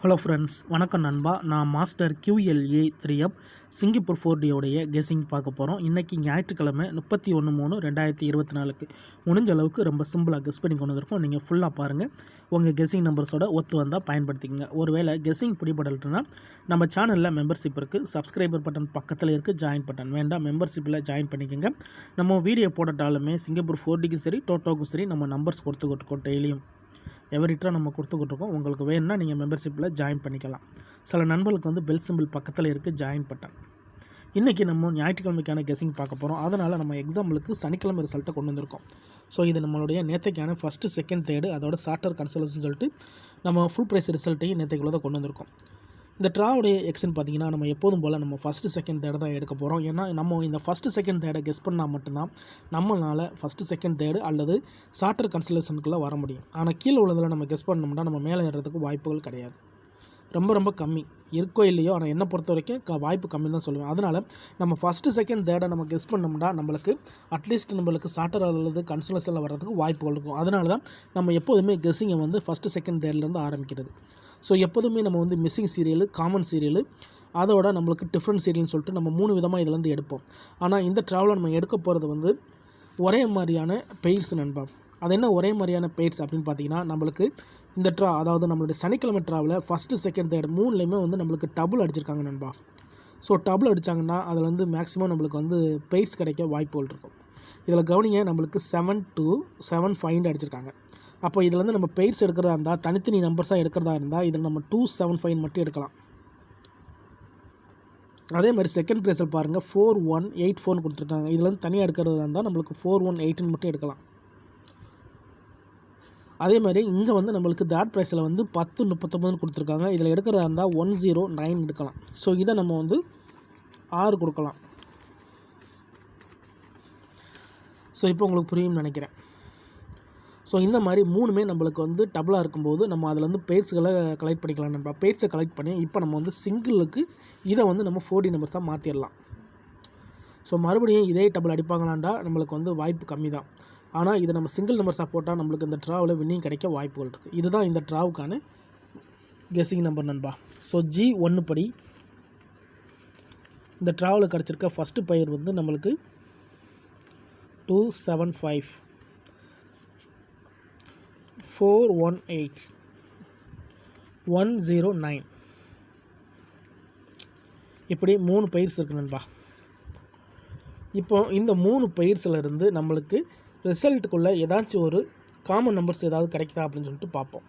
Hello friends, வணக்கம் நண்பா. நான் master QLA 3F Singapore 4D உடைய கெஸிங் பார்க்க போகிறோம். இன்றைக்கி ஞாயிற்றுக்கிழமை 31/3/2024 முடிஞ்ச அளவுக்கு ரொம்ப சிம்பிளாக கெஸ் பண்ணி கொண்டு வந்திருக்கோம். நீங்கள் ஃபுல்லாக பாருங்கள். உங்கள் கெஸிங் நம்பர்ஸோட ஒத்து வந்தால் பயன்படுத்திக்கங்க. ஒருவேளை கெஸிங் பிடிபடலைன்னா நம்ம சேனலில் மெம்பர்ஷிப் இருக்குது. சப்ஸ்கிரைபர் பட்டன் பக்கத்தில் இருக்குது, ஜாயின் பட்டன் வேண்டாம், மெம்பர்ஷிப்பில் ஜாயின் பண்ணிக்கோங்க. நம்ம வீடியோ போட்டாலுமே சிங்கப்பூர் 4Dக்கும் சரி டோட்டோக்கும் சரி நம்ம நம்பர்ஸ் கொடுத்துக்கிட்டு டெய்லியும் எவரிட்டாக நம்ம கொடுத்துக்கிட்ருக்கோம். உங்களுக்கு வேணும்னா நீங்கள் மெம்பர்ஷிப்பில் ஜாயின் பண்ணிக்கலாம். சில நண்பர்களுக்கு வந்து பெல் சிம்பிள் பக்கத்தில் இருக்குது, ஜாயின் பட்டன். இன்றைக்கி நம்ம ஞாயிற்றுக்கிழமைக்கான கெஸிங் பார்க்க போகிறோம். அதனால் நம்ம எக்ஸாம்பிளுக்கு சனிக்கிழமை ரிசல்ட்டை கொண்டு வந்திருக்கோம். ஸோ இது நம்மளுடைய நேற்றைக்கான ஃபஸ்ட்டு, செகண்ட், தேர்டு அதோட சார்ட்டர் கன்சல்டேஷன் சொல்லிட்டு நம்ம ஃபுல் ப்ரைஸ் ரிசல்ட்டையும் நேற்றைக்குள்ளே கொண்டு வந்திருக்கோம். இந்த ட்ராவுடைய எக்ஷன் பார்த்திங்கன்னா நம்ம எப்போதும் போல் நம்ம ஃபஸ்ட்டு, செகண்ட், தேர்டு தான் எடுக்க போகிறோம். ஏன்னா நம்ம இந்த ஃபஸ்ட்டு, செகண்ட், தேர்டை கெஸ் பண்ணால் மட்டும்தான் நம்மளால் ஃபஸ்ட்டு, செகண்ட், தேர்டு அல்லது சார்ட்டர் கன்சல்டேஷனுக்குள்ளே வர முடியும். ஆனால் கீழே உள்ளதில் நம்ம கெஸ் பண்ணோம்னா நம்ம மேலே ஏறுறதுக்கு வாய்ப்புகள் கிடையாது, ரொம்ப கம்மி. இருக்கோ இல்லையோ, ஆனால் என்னை பொறுத்த வரைக்கும் வாய்ப்பு கம்மி தான் சொல்லுவேன். அதனால் நம்ம ஃபஸ்ட்டு, செகண்ட், தேர்டை நம்ம கெஸ் பண்ணோம்னா நம்மளுக்கு அட்லீஸ்ட் நம்மளுக்கு சார்ட்டர் அல்லது கன்சல்டேஷனில் வர்றதுக்கு வாய்ப்புகள் இருக்கும். அதனால தான் நம்ம எப்போதுமே கெஸ்ஸிங்கை வந்து ஃபஸ்ட்டு, செகண்ட், தேர்ட்லேருந்து ஆரம்பிக்கிறது. ஸோ எப்போதுமே நம்ம வந்து மிஸ்ஸிங் சீரியலு, காமன் சீரியலு, அதோட நம்மளுக்கு டிஃப்ரெண்ட் சீரியல்னு சொல்லிட்டு நம்ம 3 விதமாக இதிலேருந்து எடுப்போம். ஆனால் இந்த ட்ராவலில் நம்ம எடுக்க போகிறது வந்து ஒரே மாதிரியான பெயர்ஸ் நண்பா. அது என்ன ஒரே மாதிரியான பெயர்ஸ் அப்படின்னு பார்த்தீங்கன்னா, நம்மளுக்கு இந்த அதாவது நம்மளுடைய சனிக்கிழமை ட்ராவலில் ஃபஸ்ட்டு, செகண்ட், தேர்ட் 3லேயுமே வந்து நம்மளுக்கு டபுள் அடிச்சிருக்காங்க நண்பா. ஸோ டபுள் அடித்தாங்கன்னா அதில் வந்து மேக்ஸிமம் நம்மளுக்கு வந்து பெயர்ஸ் கிடைக்க வாய்ப்புகள் இருக்கும். இதில் கவனிங்க, நம்மளுக்கு 7 to 7 5 அடிச்சிருக்காங்க. அப்போ இதில் வந்து நம்ம பெயர்ஸ் எடுக்கிறதா இருந்தால், தனித்தனி நம்பர்ஸாக எடுக்கிறதா இருந்தால் இதில் நம்ம 2 7 5 மட்டும் எடுக்கலாம். அதே மாதிரி செகண்ட் ப்ரைஸில் பாருங்கள் 4 1 8 4 கொடுத்துருக்காங்க. இதில் வந்து தனியாக எடுக்கிறதா இருந்தால் நம்மளுக்கு 4 1 8 மட்டும் எடுக்கலாம். அதே மாதிரி இங்கே வந்து நம்மளுக்கு தேர்ட் ப்ரைஸில் வந்து 10 39 கொடுத்துருக்காங்க. இதில் எடுக்கிறதா இருந்தால் 1 0 9 எடுக்கலாம். ஸோ இதை நம்ம வந்து 6 கொடுக்கலாம். ஸோ இப்போ உங்களுக்கு புரியும்னு நினைக்கிறேன். ஸோ இந்த மாதிரி 3மே நம்மளுக்கு வந்து டபுளாக இருக்கும்போது நம்ம அதில் வந்து பெயர்ஸ்களை கலெக்ட் பண்ணிக்கலாம். நம்ம பெயர்ஸை கலெக்ட் பண்ணி இப்போ நம்ம வந்து சிங்கிளுக்கு இதை வந்து நம்ம 4D நம்பர்ஸாக மாற்றிடலாம். ஸோ மறுபடியும் இதே டபுள் அடிப்பாங்களாண்டா நம்மளுக்கு வந்து வாய்ப்பு கம்மி தான். ஆனால் இதை நம்ம சிங்கிள் நம்பர்ஸாக போட்டால் நம்மளுக்கு இந்த ட்ராவில் வின்னிங் கிடைக்க வாய்ப்புகள் இருக்குது. இதுதான் இந்த ட்ராவுக்கான கெஸ்ஸிங் நம்பர் நண்பா. ஸோ G1 படி இந்த ட்ராவில் கிடச்சிருக்க ஃபஸ்ட்டு பெயர் வந்து நம்மளுக்கு 275 418 109 இப்படி 3 பெயர்ஸ் இருக்குது நண்பா. இப்போ இந்த 3 பெயர்ஸில் இருந்து நம்மளுக்கு ரிசல்ட்டுக்குள்ளே ஏதாச்சும் ஒரு காமன் நம்பர்ஸ் ஏதாவது கிடைக்குதா அப்படின்னு சொல்லிட்டு பார்ப்போம்.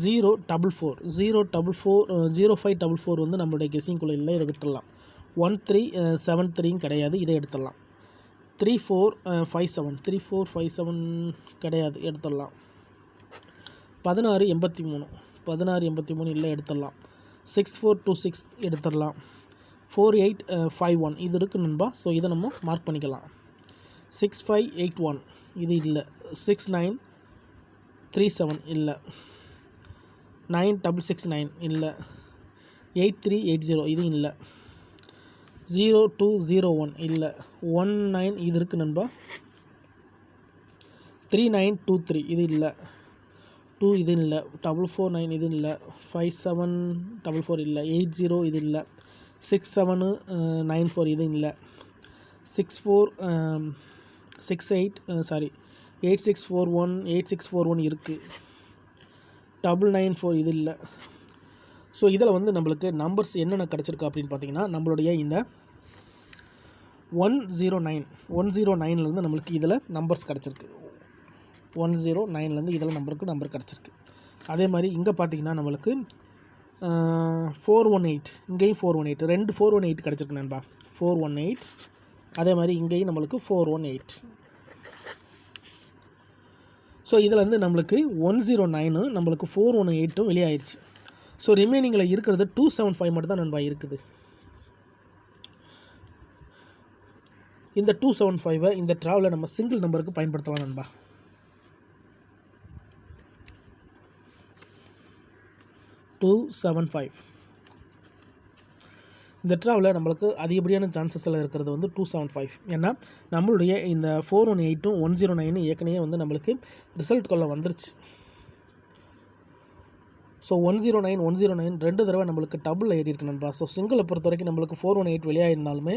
044 0544 வந்து நம்மளுடைய கெஸ்ஸிங்குள்ளே இல்லை, இதை விட்டுடலாம். 1373 கிடையாது, இதை எடுத்துடலாம். 3457 கிடையாது, எடுத்துடலாம். 1683 இல்லை, எடுத்துடலாம். 6426 எடுத்துடலாம். 4851 இது இருக்குது நண்பா. ஸோ இதை நம்ம மார்க் பண்ணிக்கலாம். 6581 இது இல்லை. 6937 இல்லை. 9669 இல்லை. 8380 இது இல்லை. 0201 இல்லை. 19 இது இருக்குது நண்பா. 3923 இது இல்லை. 2 இது இல்லை. 449 இது இல்லை. 5744 இல்லை. 80 இது இல்லை. 6794 இது இல்லை. 8641 8641 இருக்குது. 994 இது இல்லை. ஸோ இதில் வந்து நம்மளுக்கு நம்பர்ஸ் என்னென்ன கிடச்சிருக்கு அப்படின்னு பார்த்தீங்கன்னா, நம்மளுடைய இந்த 109லேருந்து நம்மளுக்கு இதில் நம்பர்ஸ் கிடச்சிருக்கு. 109லேருந்து இதில் நம்பர் கிடச்சிருக்கு. அதே மாதிரி இங்கே பார்த்தீங்கன்னா நம்மளுக்கு 418 இங்கேயும் 418 2 418 கிடச்சிருக்கு நண்பா. 418 அதே மாதிரி இங்கேயும் நம்மளுக்கு 418. ஸோ இதில் வந்து நம்மளுக்கு 109 நம்மளுக்கு 418 வெளியாகிடுச்சு. ஸோ ரிமைனிங்கில் இருக்கிறது 275 மட்டும் தான் நண்பா இருக்குது. இந்த 275 இந்த ட்ராவலில் நம்ம சிங்கிள் நம்பருக்கு பயன்படுத்தலாம் நண்பா. இந்த ட்ராவில் நம்மளுக்கு அதிகப்படியான சான்சஸில் இருக்கிறது வந்து 275. ஏன்னா நம்மளுடைய இந்த 418 109 ஏற்கனவே வந்து நம்மளுக்கு ரிசல்ட் கொள்ள வந்துருச்சு. ஸோ 109 2 தடவை நம்மளுக்கு டபுள் ஏறி இருக்கு நண்பா. ஸோ சிங்கிளை பொறுத்த வரைக்கும் நம்மளுக்கு 418 வெளியாயிருந்தாலுமே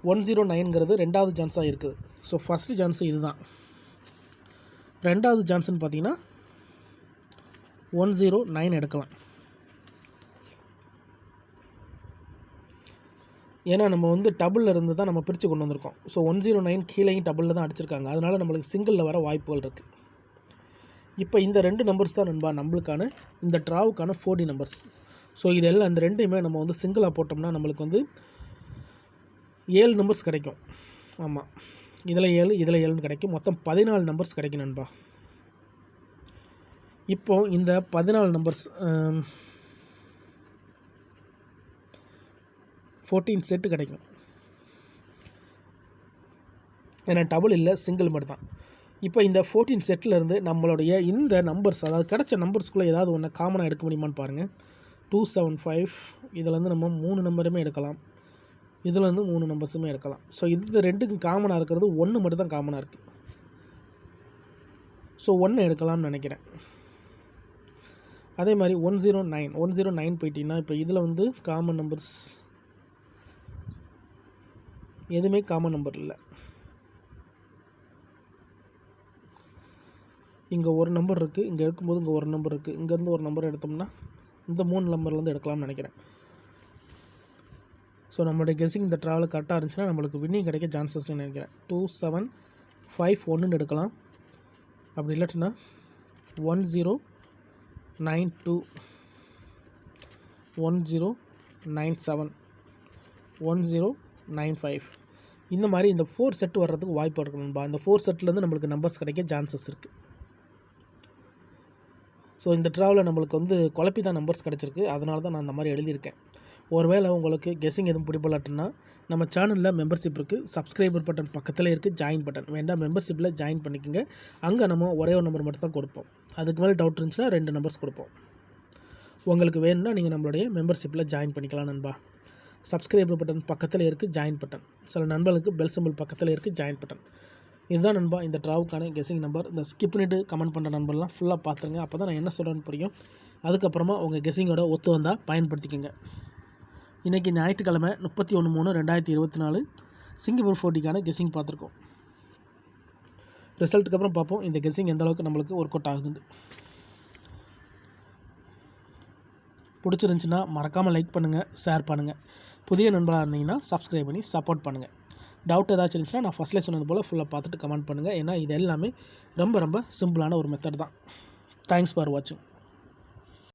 109ங்கிறது ரெண்டாவது சான்ஸாக இருக்குது. ஸோ ஃபஸ்ட்டு சான்ஸு இதுதான். ரெண்டாவது சான்ஸ்னு பார்த்தீங்கன்னா 109 எடுக்கலாம். ஏன்னா நம்ம வந்து டபுளில் இருந்து தான் நம்ம பிரித்து கொண்டு வந்திருக்கோம். ஸோ 109 கீழேயும் டபுளில் தான் அடிச்சிருக்காங்க. அதனால் நம்மளுக்கு சிங்கிளில் வர வாய்ப்புகள் இருக்குது. இப்போ இந்த 2 நம்பர்ஸ் தான் நண்பா நம்மளுக்கான இந்த ட்ராவுக்கான 4D நம்பர்ஸ். ஸோ இதெல்லாம் அந்த ரெண்டையுமே நம்ம வந்து சிங்கிளாக போட்டோம்னா நம்மளுக்கு வந்து 7 நம்பர்ஸ் கிடைக்கும். ஆமாம், இதில் 7 இதில் 7ன்னு கிடைக்கும். மொத்தம் 14 நம்பர்ஸ் கிடைக்கும் நண்பா. இப்போது இந்த 14 நம்பர்ஸ் 14 செட்டு கிடைக்கும். ஏன்னா டபுள் இல்லை, சிங்கிள் மட்டும் தான். இப்போ இந்த 14 செட்டிலேருந்து நம்மளுடைய இந்த நம்பர்ஸ், அதாவது கிடைச்ச நம்பர்ஸ்குள்ளே ஏதாவது ஒன்று காமனாக எடுக்க முடியுமான்னு பாருங்கள். 275 இதிலேருந்து நம்ம 3 நம்பருமே எடுக்கலாம். இதில் வந்து 3 நம்பர்ஸுமே எடுக்கலாம். ஸோ இந்த ரெண்டுக்கும் காமனாக இருக்கிறது 1 மட்டும் தான் காமனாக இருக்குது. ஸோ 1 எடுக்கலாம்னு நினைக்கிறேன். அதே மாதிரி 109 போயிட்டிங்கன்னா இப்போ இதில் வந்து காமன் நம்பர்ஸ் எதுவுமே காமன் நம்பர் இல்லை. இங்கே ஒரு நம்பர் இருக்குது, இங்கே இருக்கும்போது இங்கே ஒரு நம்பர் இருக்குது. இங்கேருந்து ஒரு நம்பர் எடுத்தோம்னா இந்த 3 நம்பர்லேருந்து எடுக்கலாம்னு நினைக்கிறேன். ஸோ நம்மளுடைய கெஸ்ஸிங் இந்த ட்ராவல் கரெக்டாக இருந்துச்சுன்னா நம்மளுக்கு வின்னிங் கிடைக்க சான்சஸ்ன்னு நினைக்கிறேன். 2751 எடுக்கலாம். அப்படி இல்லாட்டினா 1092 1097 1095 இந்த மாதிரி இந்த 4 செட் வர்றதுக்கு வாய்ப்பு இருக்கணும்பா. இந்த 4 செட்லேருந்து நம்மளுக்கு நம்பர்ஸ் கிடைக்க சான்சஸ் இருக்குது. ஸோ இந்த ட்ராவலில் நம்மளுக்கு வந்து குழப்பி தான் நம்பர்ஸ் கிடச்சிருக்கு. அதனால தான் நான் அந்த மாதிரி எழுதியிருக்கேன். ஒருவேளை உங்களுக்கு கெஸ்ஸிங் எதுவும் பிடிப்பலாட்டுன்னா நம்ம சேனலில் மெம்பர்ஷிப் இருக்குது. சப்ஸ்கிரைபர் பட்டன் பக்கத்தில் இருக்குது, ஜாயின் பட்டன் வேண்டாம், மெம்பர்ஷிப்பில் ஜாயின் பண்ணிக்கோங்க. அங்கே நம்ம ஒரே ஒரு நம்பர் மட்டும் தான் கொடுப்போம். அதுக்கு மேலே டவுட் இருந்துச்சுன்னா 2 நம்பர்ஸ் கொடுப்போம். உங்களுக்கு வேணும்னா நீங்கள் நம்மளுடைய மெம்பர்ஷிப்பில் ஜாயின் பண்ணிக்கலாம் நண்பா. சப்ஸ்கிரைபர் பட்டன் பக்கத்தில் இருக்குது, ஜாயின் பட்டன். சில நண்பர்களுக்கு பெல் சிம்பிள் பக்கத்தில் இருக்குது, ஜாயின் பட்டன். இதுதான் நண்பா இந்த ட்ராவுக்கான கெஸ்ஸிங் நம்பர். இந்த ஸ்கிப் பண்ணிவிட்டு கமெண்ட் பண்ணுற நம்பர்லாம் ஃபுல்லாக பார்த்துருங்க. அப்போ தான் நான் என்ன சொல்கிறேன்னு புரியும். அதுக்கப்புறமா உங்கள் கெஸ்ஸிங்கோட ஒத்து வந்தால் பயன்படுத்திக்கோங்க. இன்றைக்கி ஞாயிற்றுக்கிழமை 31/3/2024 சிங்கப்பூர் 4Dக்கான கெஸ்ஸிங் பார்த்துருக்கோம். ரிசல்ட்டுக்கு அப்புறம் பார்ப்போம் இந்த கெஸ்ஸிங் எந்த அளவுக்கு நம்மளுக்கு ஒர்க் அவுட் ஆகுதுன்னு. பிடிச்சிருந்துச்சின்னா மறக்காமல் லைக் பண்ணுங்கள், ஷேர் பண்ணுங்கள். புதிய நண்பராக இருந்தீங்கன்னா சப்ஸ்கிரைப் பண்ணி சப்போர்ட் பண்ணுங்கள். டவுட் ஏதாச்சும் இருந்துச்சுன்னா நான் ஃபஸ்ட்லேயே சொன்னது போல் ஃபுல்லாக பார்த்துட்டு கமெண்ட் பண்ணுங்கள். ஏன்னா இது எல்லாமே ரொம்ப ரொம்ப சிம்பிளான ஒரு மெத்தட் தான். தேங்க்ஸ் ஃபார் வாட்சிங்.